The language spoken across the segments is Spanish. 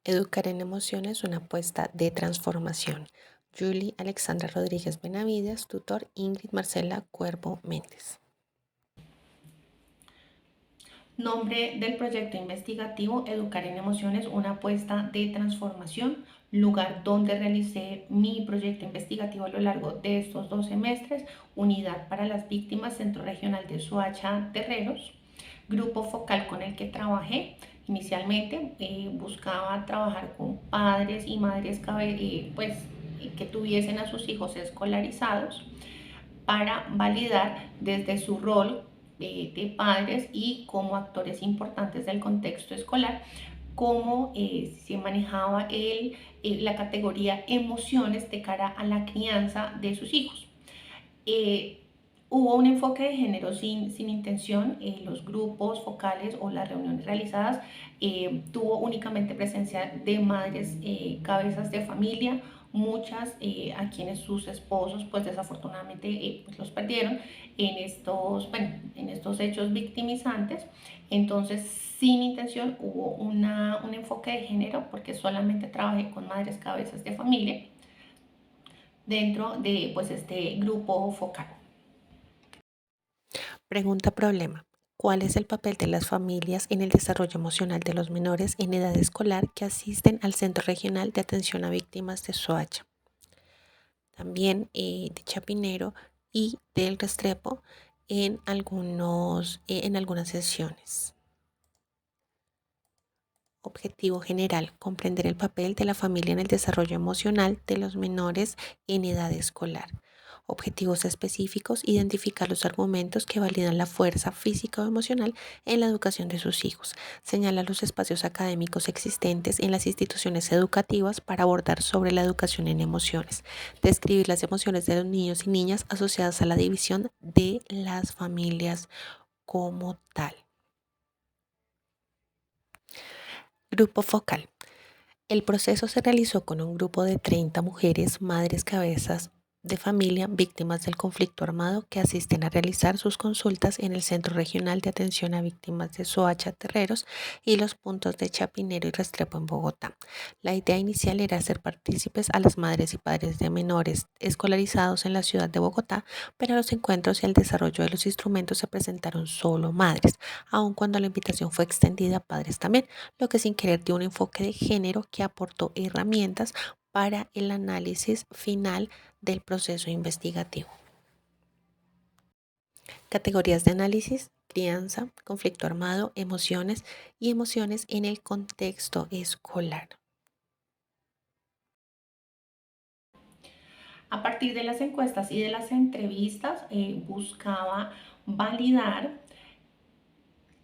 Educar en emociones, una apuesta de transformación. Julie Alexandra Rodríguez Benavides, tutor Ingrid Marcela Cuervo Méndez. Nombre del proyecto investigativo: Educar en emociones, una apuesta de transformación. Lugar donde realicé mi proyecto investigativo a lo largo de estos 2 semestres: Unidad para las Víctimas, Centro Regional de Soacha Terreros. Grupo focal con el que trabajé inicialmente, buscaba trabajar con padres y madres que tuviesen a sus hijos escolarizados, para validar desde su rol de padres y como actores importantes del contexto escolar cómo se manejaba la categoría emociones de cara a la crianza de sus hijos. Eh, Hubo un enfoque de género sin intención. Los grupos focales o las reuniones realizadas tuvo únicamente presencia de madres cabezas de familia, muchas a quienes sus esposos pues desafortunadamente pues los perdieron en estos hechos victimizantes. Entonces, sin intención hubo un enfoque de género, porque solamente trabajé con madres cabezas de familia dentro de pues este grupo focal. Pregunta problema. ¿Cuál es el papel de las familias en el desarrollo emocional de los menores en edad escolar que asisten al Centro Regional de Atención a Víctimas de Soacha? También de Chapinero y del Restrepo en algunas sesiones. Objetivo general: comprender el papel de la familia en el desarrollo emocional de los menores en edad escolar. Objetivos específicos: identificar los argumentos que validan la fuerza física o emocional en la educación de sus hijos. Señalar los espacios académicos existentes en las instituciones educativas para abordar sobre la educación en emociones. Describir las emociones de los niños y niñas asociadas a la división de las familias como tal. Grupo focal. El proceso se realizó con un grupo de 30 mujeres, madres cabezas de familia, víctimas del conflicto armado, que asisten a realizar sus consultas en el Centro Regional de Atención a Víctimas de Soacha Terreros y los puntos de Chapinero y Restrepo en Bogotá. La idea inicial era hacer partícipes a las madres y padres de menores escolarizados en la ciudad de Bogotá, pero a los encuentros y al desarrollo de los instrumentos se presentaron solo madres, aun cuando la invitación fue extendida a padres también, lo que sin querer dio un enfoque de género que aportó herramientas para el análisis final del proceso investigativo. Categorías de análisis: crianza, conflicto armado, emociones y emociones en el contexto escolar. A partir de las encuestas y de las entrevistas, buscaba validar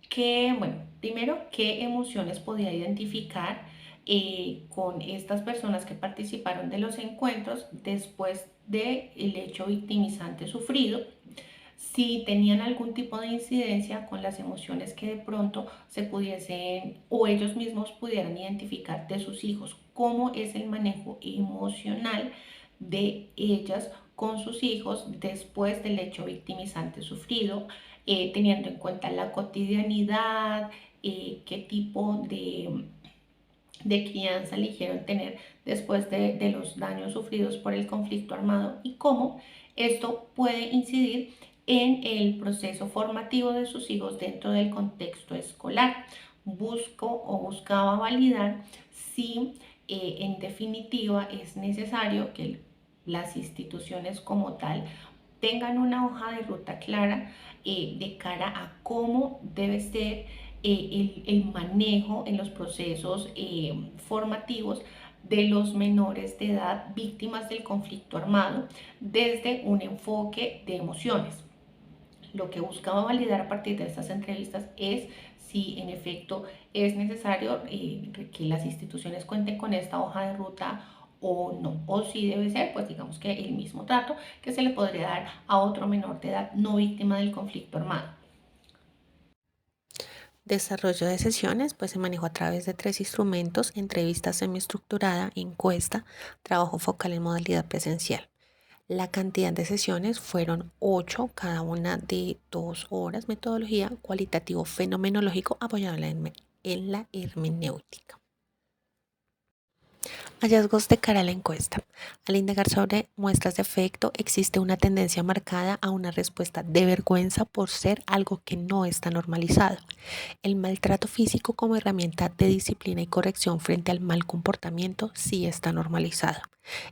primero, qué emociones podía identificar con estas personas que participaron de los encuentros después del hecho victimizante sufrido, si tenían algún tipo de incidencia con las emociones que de pronto se pudiesen o ellos mismos pudieran identificar de sus hijos, cómo es el manejo emocional de ellas con sus hijos después del hecho victimizante sufrido, teniendo en cuenta la cotidianidad, qué tipo de crianza eligieron tener después de los daños sufridos por el conflicto armado, y cómo esto puede incidir en el proceso formativo de sus hijos dentro del contexto escolar. Buscaba validar si en definitiva es necesario que las instituciones como tal tengan una hoja de ruta clara de cara a cómo debe ser el manejo en los procesos formativos de los menores de edad víctimas del conflicto armado desde un enfoque de emociones. Lo que buscaba validar a partir de estas entrevistas es si en efecto es necesario que las instituciones cuenten con esta hoja de ruta o no, o si debe ser pues digamos que el mismo trato que se le podría dar a otro menor de edad no víctima del conflicto armado. Desarrollo de sesiones, pues se manejó a través de 3 instrumentos: entrevista semiestructurada, encuesta, trabajo focal en modalidad presencial. La cantidad de sesiones fueron 8, cada una de 2 horas. Metodología: cualitativo fenomenológico apoyado en la hermenéutica. Hallazgos de cara a la encuesta. Al indagar sobre muestras de afecto, existe una tendencia marcada a una respuesta de vergüenza por ser algo que no está normalizado. El maltrato físico como herramienta de disciplina y corrección frente al mal comportamiento sí está normalizado.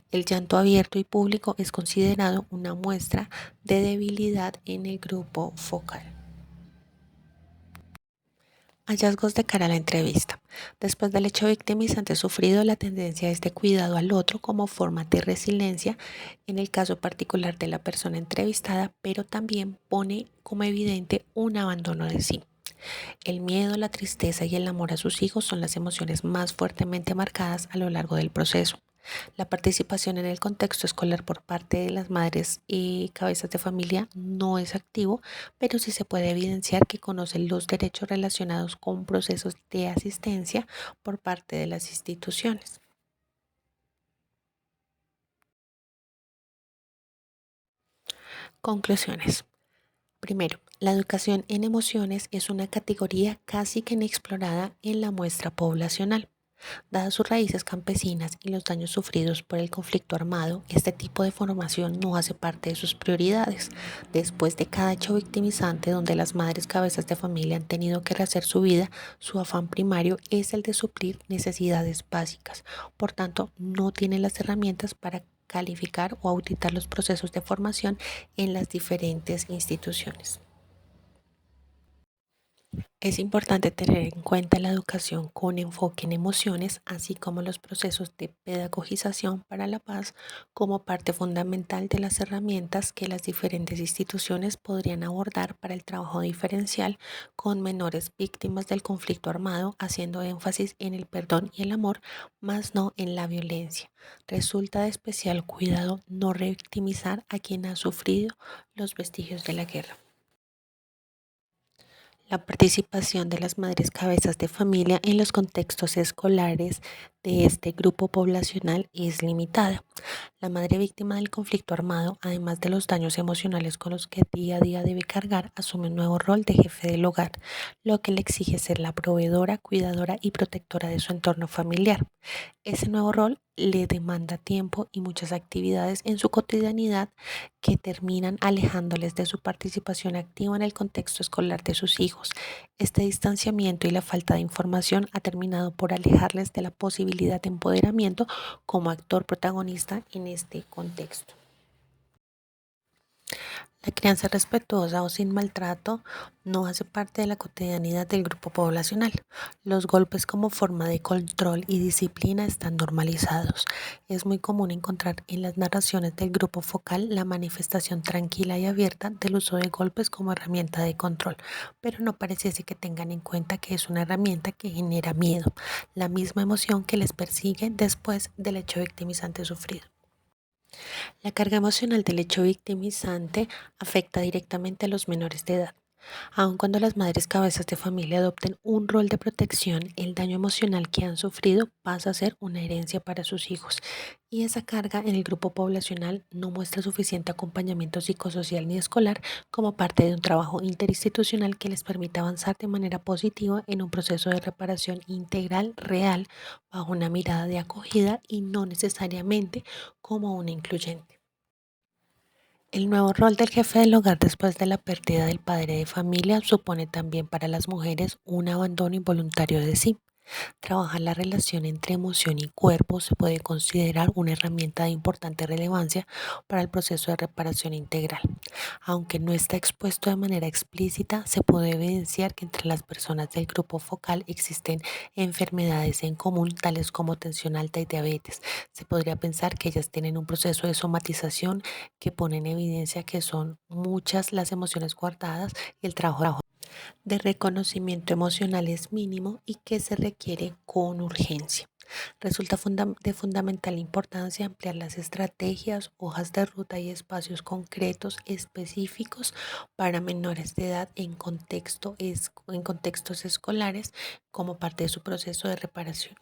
El llanto abierto y público es considerado una muestra de debilidad en el grupo focal. Hallazgos de cara a la entrevista. Después del hecho victimizante sufrido, la tendencia es de cuidado al otro como forma de resiliencia en el caso particular de la persona entrevistada, pero también pone como evidente un abandono de sí. El miedo, la tristeza y el amor a sus hijos son las emociones más fuertemente marcadas a lo largo del proceso. La participación en el contexto escolar por parte de las madres y cabezas de familia no es activo, pero sí se puede evidenciar que conocen los derechos relacionados con procesos de asistencia por parte de las instituciones. Conclusiones. Primero, la educación en emociones es una categoría casi que inexplorada en la muestra poblacional. Dadas sus raíces campesinas y los daños sufridos por el conflicto armado, este tipo de formación no hace parte de sus prioridades. Después de cada hecho victimizante donde las madres cabezas de familia han tenido que rehacer su vida, su afán primario es el de suplir necesidades básicas. Por tanto, no tienen las herramientas para calificar o auditar los procesos de formación en las diferentes instituciones. Es importante tener en cuenta la educación con enfoque en emociones, así como los procesos de pedagogización para la paz como parte fundamental de las herramientas que las diferentes instituciones podrían abordar para el trabajo diferencial con menores víctimas del conflicto armado, haciendo énfasis en el perdón y el amor, más no en la violencia. Resulta de especial cuidado no revictimizar a quien ha sufrido los vestigios de la guerra. La participación de las madres cabezas de familia en los contextos escolares de este grupo poblacional es limitada. La madre víctima del conflicto armado, además de los daños emocionales con los que día a día debe cargar, asume un nuevo rol de jefe del hogar, lo que le exige ser la proveedora, cuidadora y protectora de su entorno familiar. Ese nuevo rol le demanda tiempo y muchas actividades en su cotidianidad que terminan alejándoles de su participación activa en el contexto escolar de sus hijos. Este distanciamiento y la falta de información ha terminado por alejarles de la posibilidad de empoderamiento como actor protagonista en este contexto. La crianza respetuosa o sin maltrato no hace parte de la cotidianidad del grupo poblacional. Los golpes como forma de control y disciplina están normalizados. Es muy común encontrar en las narraciones del grupo focal la manifestación tranquila y abierta del uso de golpes como herramienta de control, pero no pareciese que tengan en cuenta que es una herramienta que genera miedo, la misma emoción que les persigue después del hecho victimizante sufrido. La carga emocional del hecho victimizante afecta directamente a los menores de edad. Aun cuando las madres cabezas de familia adopten un rol de protección, el daño emocional que han sufrido pasa a ser una herencia para sus hijos. Y esa carga en el grupo poblacional no muestra suficiente acompañamiento psicosocial ni escolar como parte de un trabajo interinstitucional que les permita avanzar de manera positiva en un proceso de reparación integral real bajo una mirada de acogida y no necesariamente como una incluyente. El nuevo rol del jefe del hogar después de la pérdida del padre de familia supone también para las mujeres un abandono involuntario de sí. Trabajar la relación entre emoción y cuerpo se puede considerar una herramienta de importante relevancia para el proceso de reparación integral. Aunque no está expuesto de manera explícita, se puede evidenciar que entre las personas del grupo focal existen enfermedades en común, tales como tensión alta y diabetes. Se podría pensar que ellas tienen un proceso de somatización que pone en evidencia que son muchas las emociones guardadas y el trabajo de reconocimiento emocional es mínimo y que se requiere con urgencia. Resulta de fundamental importancia ampliar las estrategias, hojas de ruta y espacios concretos específicos para menores de edad en contextos escolares como parte de su proceso de reparación.